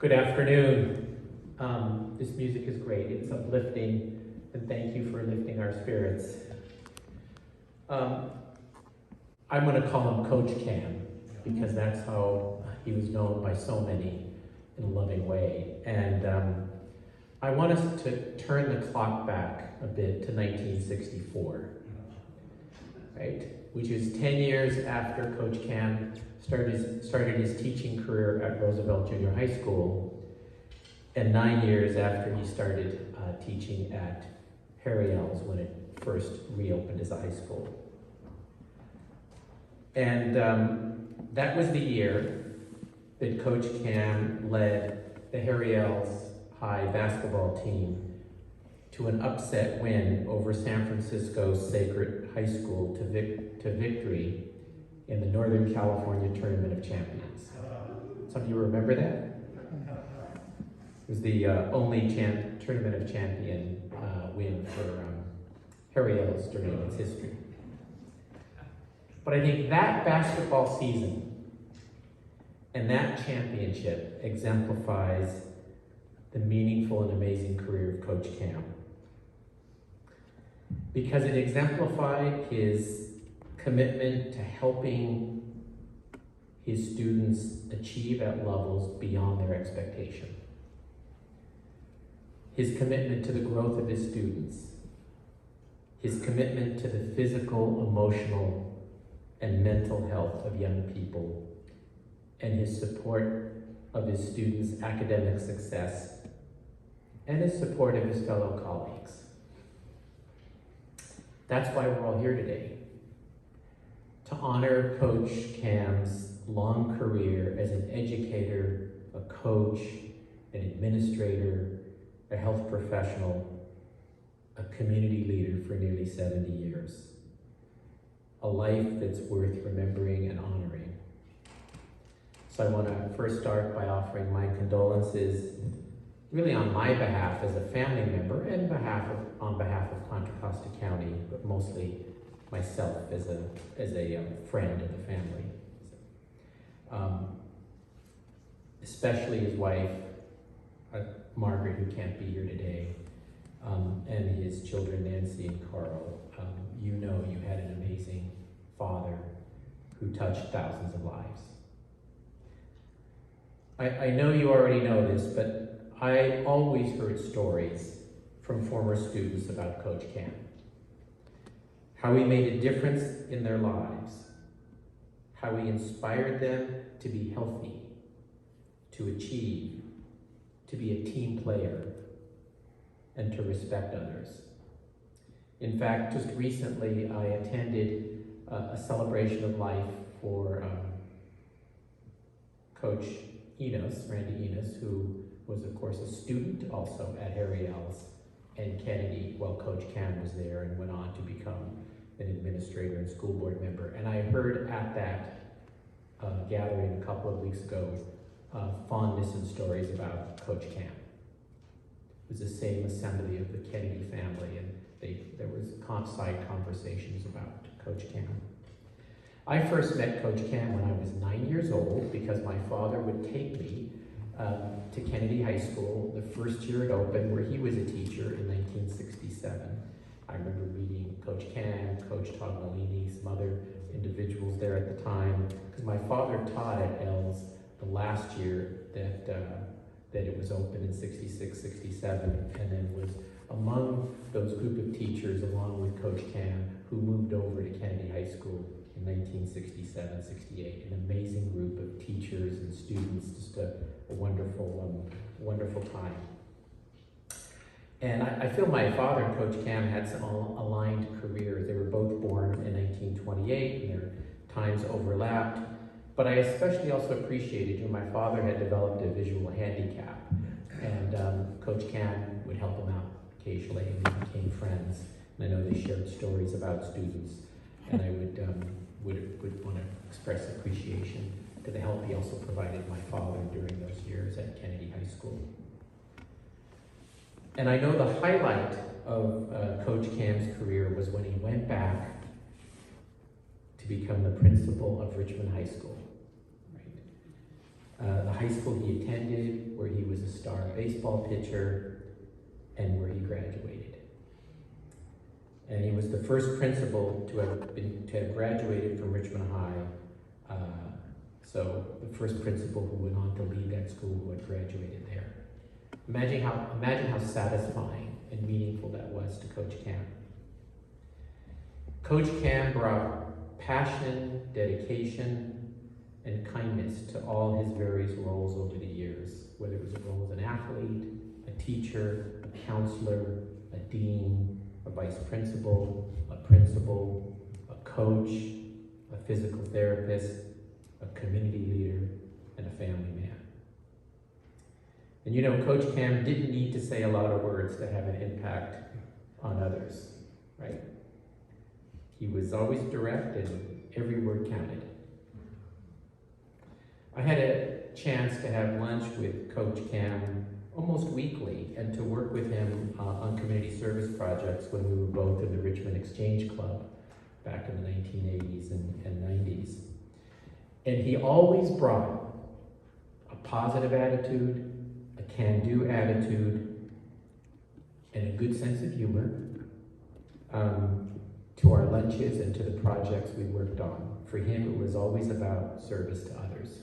Good afternoon. This music is great. It's uplifting, and thank you for lifting our spirits. I'm going to call him Coach Kamb because that's how he was known by so many in a loving way. And I want us to turn the clock back a bit to 1964, right? Which is 10 years after Coach Kamb started his teaching career at Roosevelt Junior High School, and 9 years after he started teaching at Harry L's when it first reopened as a high school. And that was the year that Coach Kamb led the Harry L's High basketball team to an upset win over San Francisco's Sacred High School to victory in the Northern California Tournament of Champions. Some of you remember that? It was the only Tournament of Champion win for Harry L's during its history. But I think that basketball season and that championship exemplifies the meaningful and amazing career of Coach Kamb, because it exemplified his commitment to helping his students achieve at levels beyond their expectation. His commitment to the growth of his students, his commitment to the physical, emotional, and mental health of young people, and his support of his students' academic success, and his support of his fellow colleagues. That's why we're all here today, to honor Coach Kamb's long career as an educator, a coach, an administrator, a health professional, a community leader for nearly 70 years. A life that's worth remembering and honoring. So I want to first start by offering my condolences, really on my behalf as a family member and on behalf of Contra Costa County, but mostly myself as a friend of the family. Especially his wife, Margaret, who can't be here today, and his children, Nancy and Carl. You know you had an amazing father who touched thousands of lives. I know you already know this, but I always heard stories from former students about Coach Kamb. How he made a difference in their lives, how he inspired them to be healthy, to achieve, to be a team player, and to respect others. In fact, just recently I attended a celebration of life for Coach Randy Enos, who was of course a student also at Harry L's and Kennedy while Coach Kamb was there, and went on to become an administrator and school board member. And I heard at that gathering a couple of weeks ago fondness and stories about Coach Kamb. It was the same assembly of the Kennedy family, and there was side conversations about Coach Kamb. I first met Coach Kamb when I was 9 years old because my father would take me to Kennedy High School the first year it opened, where he was a teacher in 1967. I remember meeting Coach Kamb, Coach Todd Malini, some other individuals there at the time, because my father taught at L's the last year that it was open in 66, 67, and then was among those group of teachers, along with Coach Kamb, who moved over to Kennedy High School in 1967, 68. An amazing group of teachers and students, just a wonderful time. And I feel my father and Coach Kamb had some aligned careers. They were both born in 1928, and their times overlapped. But I especially also appreciated, my father had developed a visual handicap, and Coach Kamb would help him out occasionally, and we became friends. And I know they shared stories about students, and I would want to express appreciation to the help he also provided my father during those years at Kennedy High School. And I know the highlight of Coach Kamb's career was when he went back to become the principal of Richmond High School. Right? The high high school he attended, where he was a star baseball pitcher, and where he graduated. And he was the first principal to have graduated from Richmond High. So the first principal who went on to lead that school who had graduated there. Imagine how satisfying and meaningful that was to Coach Kamb. Coach Kamb brought passion, dedication, and kindness to all his various roles over the years, whether it was a role as an athlete, a teacher, a counselor, a dean, a vice principal, a coach, a physical therapist, a community leader, and a family man. And you know, Coach Kamb didn't need to say a lot of words to have an impact on others, right? He was always direct and every word counted. I had a chance to have lunch with Coach Kamb almost weekly and to work with him on community service projects when we were both in the Richmond Exchange Club back in the 1980s and 90s. And he always brought a positive attitude, a can-do attitude, and a good sense of humor to our lunches and to the projects we worked on. For him, it was always about service to others.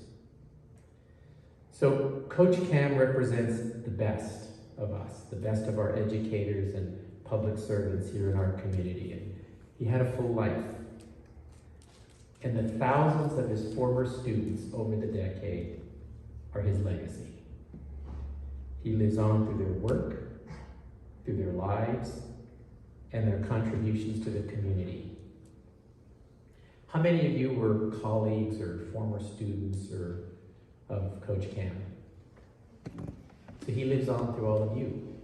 So Coach Kamb represents the best of us, the best of our educators and public servants here in our community. And he had a full life. And the thousands of his former students over the decade are his legacy. He lives on through their work, through their lives, and their contributions to the community. How many of you were colleagues or former students of Coach Kamb? So he lives on through all of you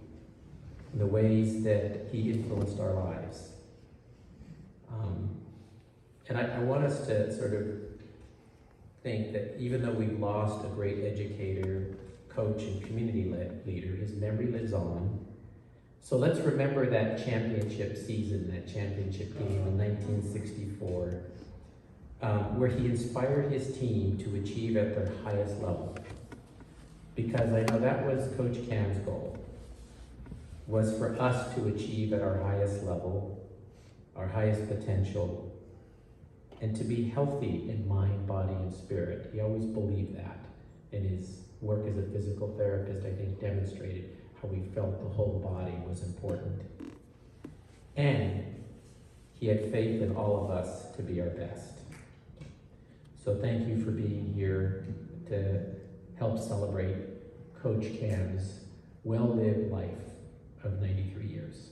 in the ways that he influenced our lives. And I want us to sort of think that even though we've lost a great educator, coach, and community leader, his memory lives on. So let's remember that championship season, that championship game in 1964, where he inspired his team to achieve at their highest level. Because I know that was Coach Kamb's goal, was for us to achieve at our highest level, our highest potential, and to be healthy in mind, body, and spirit. He always believed that. And his work as a physical therapist, I think, demonstrated how he felt the whole body was important. And he had faith in all of us to be our best. So thank you for being here to help celebrate Coach Kamb's well-lived life of 93 years.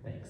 Thanks.